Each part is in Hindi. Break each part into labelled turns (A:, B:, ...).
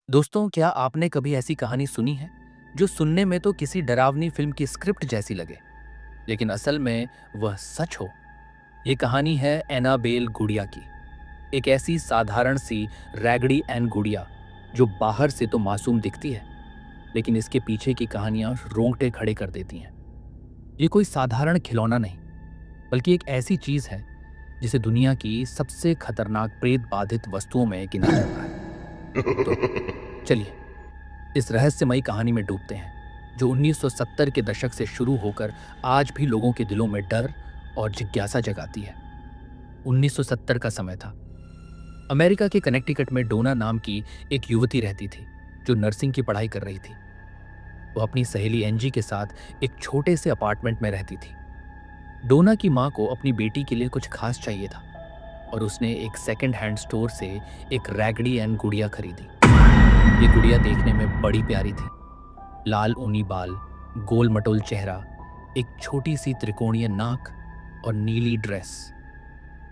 A: दोस्तों, क्या आपने कभी ऐसी कहानी सुनी है जो सुनने में तो किसी डरावनी फिल्म की स्क्रिप्ट जैसी लगे, लेकिन असल में वह सच हो? ये कहानी है एनाबेल गुड़िया की। एक ऐसी साधारण सी रैगडी एन गुड़िया जो बाहर से तो मासूम दिखती है, लेकिन इसके पीछे की कहानियां रोंगटे खड़े कर देती हैं। ये कोई साधारण खिलौना नहीं, बल्कि एक ऐसी चीज है जिसे दुनिया की सबसे खतरनाक प्रेत बाधित वस्तुओं में गिना जाता है। तो चलिए इस रहस्यमयी कहानी में डूबते हैं, जो 1970 के दशक से शुरू होकर आज भी लोगों के दिलों में डर और जिज्ञासा जगाती है। 1970 का समय था। अमेरिका के कनेक्टिकट में डोना नाम की एक युवती रहती थी, जो नर्सिंग की पढ़ाई कर रही थी। वो अपनी सहेली एंजी के साथ एक छोटे से अपार्टमेंट में रहती थी। डोना की माँ को अपनी बेटी के लिए कुछ खास चाहिए था, और उसने एक सेकंड हैंड स्टोर से एक रैगडी एन गुड़िया खरीदी। ये गुड़िया देखने में बड़ी प्यारी थी। लाल ऊनी बाल, गोल मटोल चेहरा, एक छोटी सी त्रिकोणीय नाक और नीली ड्रेस।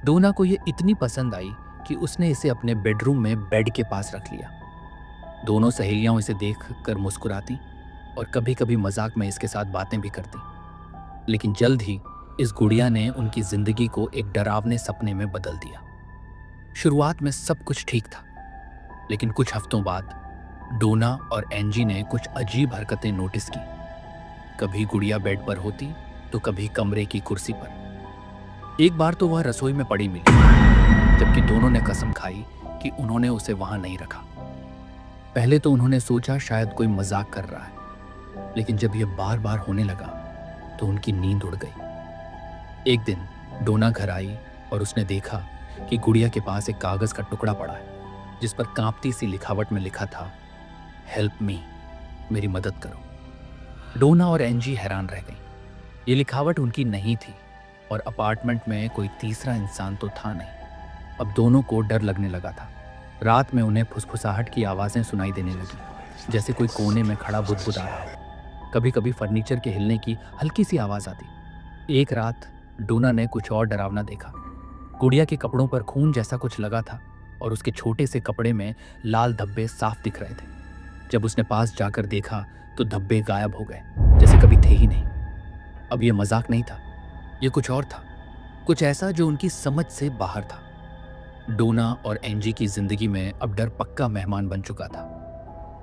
A: डोना को ये इतनी पसंद आई कि उसने इसे अपने बेडरूम में बेड के पास रख लिया। दोनों सहेलियां इसे देख कर मुस्कुराती और कभी कभी मजाक में इसके साथ बातें भी करती। लेकिन जल्द ही इस गुड़िया ने उनकी जिंदगी को एक डरावने सपने में बदल दिया। शुरुआत में सब कुछ ठीक था, लेकिन कुछ हफ्तों बाद डोना और एंजी ने कुछ अजीब हरकतें नोटिस की। कभी गुड़िया बेड पर होती तो कभी कमरे की कुर्सी पर। एक बार तो वह रसोई में पड़ी मिली, जबकि दोनों ने कसम खाई कि उन्होंने उसे वहां नहीं रखा। पहले तो उन्होंने सोचा शायद कोई मजाक कर रहा है, लेकिन जब यह बार बार होने लगा तो उनकी नींद उड़ गई। एक दिन डोना घर आई और उसने देखा कि गुड़िया के पास एक कागज का टुकड़ा पड़ा है, जिस पर कांपती सी लिखावट में लिखा था, हेल्प मी, मेरी मदद करो। डोना और एंजी हैरान रह गई। ये लिखावट उनकी नहीं थी और अपार्टमेंट में कोई तीसरा इंसान तो था नहीं। अब दोनों को डर लगने लगा था। रात में उन्हें फुसफुसाहट की आवाज़ें सुनाई देने लगी, जैसे कोई कोने में खड़ा बुदबुदा रहा हो। कभी कभी फर्नीचर के हिलने की हल्की सी आवाज़ आती। एक रात डोना ने कुछ और डरावना देखा। गुड़िया के कपड़ों पर खून जैसा कुछ लगा था और उसके छोटे से कपड़े में लाल धब्बे साफ दिख रहे थे। जब उसने पास जाकर देखा तो धब्बे गायब हो गए, जैसे कभी थे ही नहीं। अब यह मजाक नहीं था, यह कुछ और था, कुछ ऐसा जो उनकी समझ से बाहर था। डोना और एंजी की जिंदगी में अब डर पक्का मेहमान बन चुका था।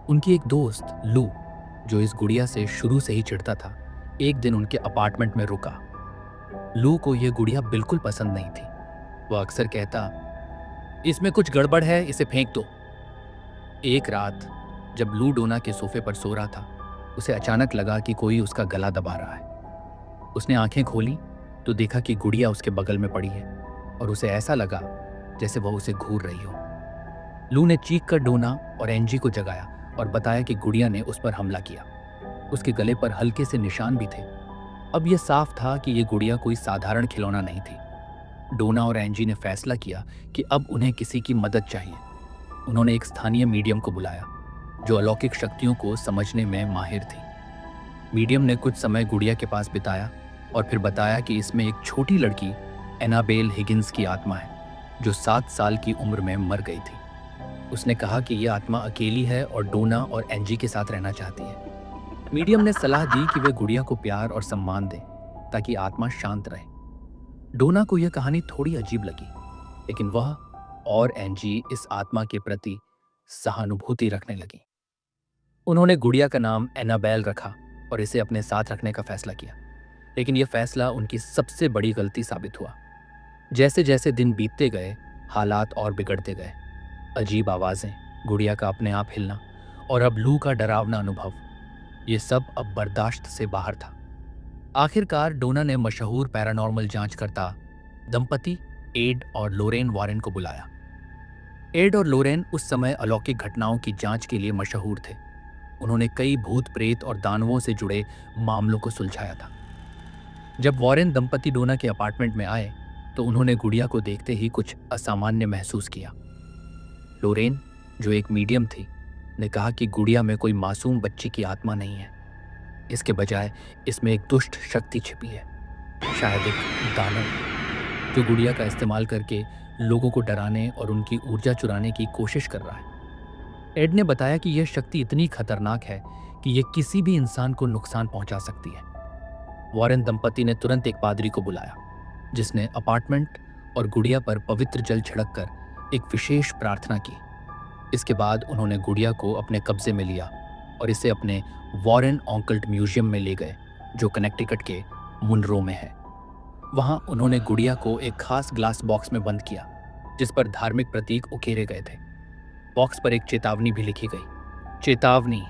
A: उनकी एक दोस्त लू, जो इस गुड़िया से शुरू से ही चिढ़ता था, एक दिन उनके अपार्टमेंट में रुका। लू को यह गुड़िया बिल्कुल पसंद नहीं थी। वह अक्सर कहता, इसमें कुछ गड़बड़ है, इसे फेंक दो। एक रात जब लू डोना के सोफे पर सो रहा था, उसे अचानक लगा कि कोई उसका गला दबा रहा है। उसने आंखें खोली तो देखा कि गुड़िया उसके बगल में पड़ी है और उसे ऐसा लगा जैसे वह उसे घूर रही हो। लू ने चीख कर डोना और एंजी को जगाया और बताया कि गुड़िया ने उस पर हमला किया। उसके गले पर हल्के से निशान भी थे। अब यह साफ था कि यह गुड़िया कोई साधारण खिलौना नहीं थी। डोना और एंजी ने फैसला किया कि अब उन्हें किसी की मदद चाहिए। उन्होंने एक स्थानीय मीडियम को बुलाया, जो अलौकिक शक्तियों को समझने में माहिर थी। मीडियम ने कुछ समय गुड़िया के पास बिताया और फिर बताया कि इसमें एक छोटी लड़की एनाबेल हिगिंस की आत्मा है, जो 7 साल की उम्र में मर गई थी। उसने कहा कि यह आत्मा अकेली है और डोना और एंजी के साथ रहना चाहती है। मीडियम ने सलाह दी कि वे गुड़िया को प्यार और सम्मान दें, ताकि आत्मा शांत रहे। डोना को यह कहानी थोड़ी अजीब लगी, लेकिन वह और एंजी इस आत्मा के प्रति सहानुभूति रखने लगी। उन्होंने गुड़िया का नाम एनाबेल रखा और इसे अपने साथ रखने का फैसला किया। लेकिन यह फैसला उनकी सबसे बड़ी गलती साबित हुआ। जैसे जैसे दिन बीतते गए, हालात और बिगड़ते गए। अजीब आवाजें, गुड़िया का अपने आप हिलना और अब लू का डरावना अनुभव, ये सब अब बर्दाश्त से बाहर था। आखिरकार डोना ने मशहूर पैरानॉर्मल जांचकर्ता दंपति एड और लोरेन वॉरेन को बुलाया। एड और लोरेन उस समय अलौकिक घटनाओं की जांच के लिए मशहूर थे। उन्होंने कई भूत प्रेत और दानवों से जुड़े मामलों को सुलझाया था। जब वॉरेन दंपति डोना के अपार्टमेंट में आए तो उन्होंने गुड़िया को देखते ही कुछ असामान्य महसूस किया। लोरेन, जो एक मीडियम थी, ने कहा कि गुड़िया में कोई मासूम बच्ची की आत्मा नहीं है। इसके बजाय इसमें एक दुष्ट शक्ति छिपी है, शायद एक दानव, जो गुड़िया का इस्तेमाल करके लोगों को डराने और उनकी ऊर्जा चुराने की कोशिश कर रहा है। एड ने बताया कि यह शक्ति इतनी खतरनाक है कि यह किसी भी इंसान को नुकसान पहुंचा सकती है। वॉरेन दंपति ने तुरंत एक पादरी को बुलाया, जिसने अपार्टमेंट और गुड़िया पर पवित्र जल छिड़ककर एक विशेष प्रार्थना की। इसके बाद उन्होंने गुड़िया को अपने कब्जे में लिया और इसे अपने वॉरेन ऑकल्ट म्यूजियम में ले गए, जो कनेक्टिकट के मुनरो में है। वहां उन्होंने गुड़िया को एक खास ग्लास बॉक्स में बंद किया, जिस पर धार्मिक प्रतीक उकेरे गए थे। बॉक्स पर एक चेतावनी भी लिखी गई, चेतावनी,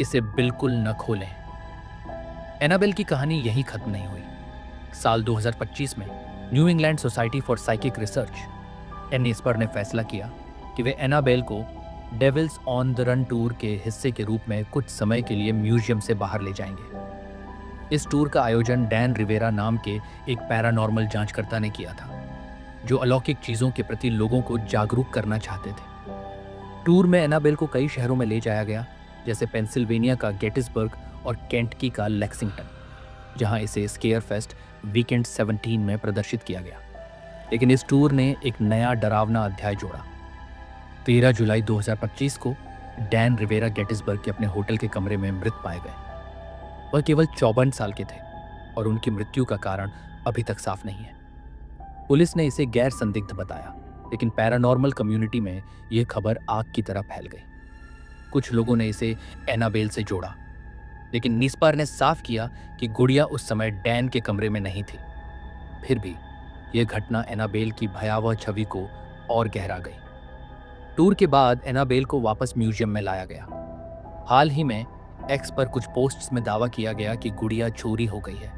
A: इसे बिल्कुल न खोलें। एनाबेल की कहानी यहीं खत्म नहीं हुई। साल 2025 में New England Society for Psychic Research एनिस्पर ने फैसला किया कि वे एनाबेल को Devils on the Run tour के हिस्से के रूप में कुछ समय के लिए म्यूजियम से बाहर ले जाएंगे। इस टूर का आयोजन डैन रिवेरा नाम के एक पैरानॉर्मल जांचकर्ता ने किया था, जो अलौकिक चीजों के प्रति लोगों को जागरूक करना चाहते थे। टूर में एनाबेल को कई शहरों में ले जाया गया, जैसे पेंसिल्वेनिया का गेटिसबर्ग और केंटकी का लेक्सिंगटन, जहां इसे स्केयर फेस्ट वीकेंड 17 में प्रदर्शित किया गया। लेकिन इस टूर ने एक नया डरावना अध्याय जोड़ा। 13 जुलाई 2025 को डैन रिवेरा गेटिसबर्ग के अपने होटल के कमरे में मृत पाए गए। वह केवल 54 साल के थे और उनकी मृत्यु का कारण अभी तक साफ नहीं है। पुलिस ने इसे गैर संदिग्ध बताया, लेकिन पैरानॉर्मल कम्युनिटी में यह खबर आग की तरह फैल गई। कुछ लोगों ने इसे एनाबेल से जोड़ा, लेकिन निस्पर ने साफ किया कि गुड़िया उस समय डैन के कमरे में नहीं थी। फिर भी यह घटना एनाबेल की भयावह छवि को और गहरा गई। टूर के बाद एनाबेल को वापस म्यूजियम में लाया गया। हाल ही में एक्स पर कुछ पोस्ट्स में दावा किया गया कि गुड़िया चोरी हो गई है,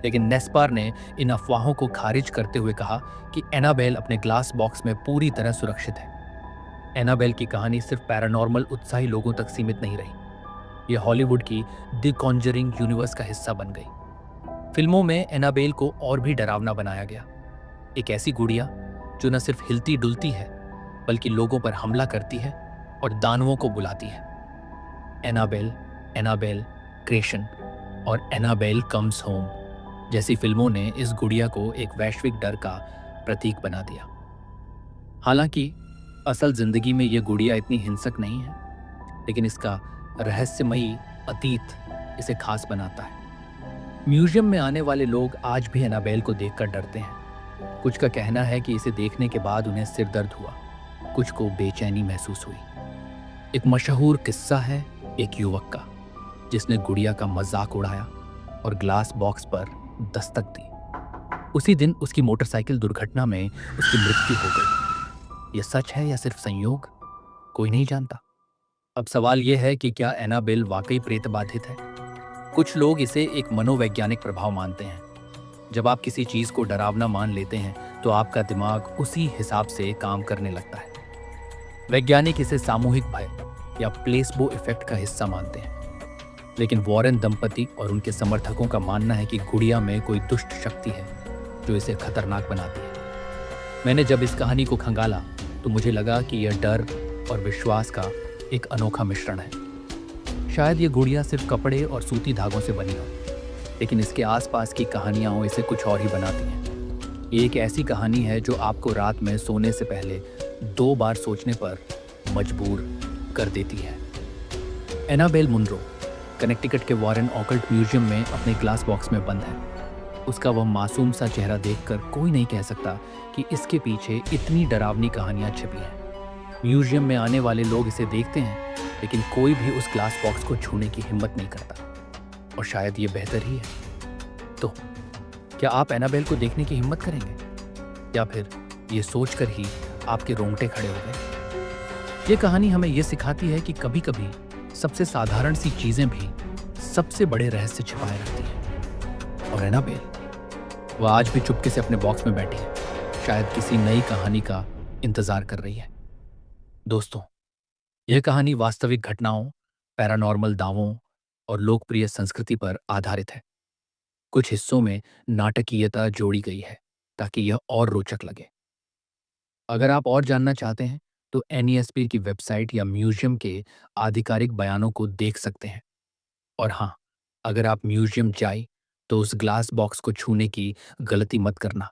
A: लेकिन नेस्पार ने इन अफवाहों को खारिज करते हुए कहा कि एनाबेल अपने ग्लास बॉक्स में पूरी तरह सुरक्षित है। एनाबेल की कहानी सिर्फ पैरानॉर्मल उत्साही लोगों तक सीमित नहीं रही, यह हॉलीवुड की द कॉन्जरिंग यूनिवर्स का हिस्सा बन गई। फिल्मों में एनाबेल को और भी डरावना बनाया गया, एक ऐसी गुड़िया जो न सिर्फ हिलती डुलती है, बल्कि लोगों पर हमला करती है और दानवों को बुलाती है। एनाबेल, एनाबेल क्रिएशन और एनाबेल कम्स होम जैसी फिल्मों ने इस गुड़िया को एक वैश्विक डर का प्रतीक बना दिया। हालांकि असल जिंदगी में यह गुड़िया इतनी हिंसक नहीं है, लेकिन इसका रहस्यमयी अतीत इसे खास बनाता है। म्यूजियम में आने वाले लोग आज भी एनाबेल को देखकर डरते हैं। कुछ का कहना है कि इसे देखने के बाद उन्हें सिर दर्द हुआ, कुछ को बेचैनी महसूस हुई। एक मशहूर किस्सा है एक युवक का, जिसने गुड़िया का मजाक उड़ाया और ग्लास बॉक्स पर दस्तक दी। उसी दिन उसकी मोटरसाइकिल दुर्घटना में उसकी मृत्यु हो गई। यह सच है या सिर्फ संयोग, कोई नहीं जानता। अब सवाल यह है कि क्या एनाबेल वाकई प्रेत बाधित है? कुछ लोग इसे एक मनोवैज्ञानिक प्रभाव मानते हैं। जब आप किसी चीज को डरावना मान लेते हैं तो आपका दिमाग उसी हिसाब से काम करने लगता है। वैज्ञानिक इसे सामूहिक भय या प्लेसबो इफेक्ट का हिस्सा मानते हैं। लेकिन वॉरेन दंपति और उनके समर्थकों का मानना है कि गुड़िया में कोई दुष्ट शक्ति है जो इसे खतरनाक बनाती है। मैंने जब इस कहानी को खंगाला तो मुझे लगा कि यह डर और विश्वास का एक अनोखा मिश्रण है। शायद ये गुड़िया सिर्फ कपड़े और सूती धागों से बनी हो, लेकिन इसके आसपास की कहानियां इसे कुछ और ही बनाती हैं। ये एक ऐसी कहानी है जो आपको रात में सोने से पहले 2 बार सोचने पर मजबूर कर देती है। एनाबेल मुनरो कनेक्टिकट के वॉरेन ऑकल्ट म्यूजियम में अपने ग्लास बॉक्स में बंद है। उसका वह मासूम सा चेहरा देखकर कोई नहीं कह सकता कि इसके पीछे इतनी डरावनी कहानियां छिपी हैं। म्यूजियम में आने वाले लोग इसे देखते हैं, लेकिन कोई भी उस ग्लास बॉक्स को छूने की हिम्मत नहीं करता, और शायद ये बेहतर ही है। तो क्या आप एनाबेल को देखने की हिम्मत करेंगे, या फिर ये सोचकर ही आपके रोंगटे खड़े हो गए? ये कहानी हमें ये सिखाती है कि कभी-कभी सबसे साधारण सी चीजें भी सबसे बड़े रहस्य छिपाए रखती हैं। और एनाबेल, वह आज भी चुपके से अपने बॉक्स में बैठी है, शायद किसी नई कहानी का इंतजार कर रही है। दोस्तों, यह कहानी वास्तविक घटनाओं, पैरानॉर्मल दावों और लोकप्रिय संस्कृति पर आधारित है। कुछ हिस्सों में नाटकीयता जोड़ी गई है ताकि यह और रोचक लगे। अगर आप और जानना चाहते हैं तो एनईएसपी की वेबसाइट या म्यूजियम के आधिकारिक बयानों को देख सकते हैं। और हाँ, अगर आप म्यूजियम जाए तो उस ग्लास बॉक्स को छूने की गलती मत करना,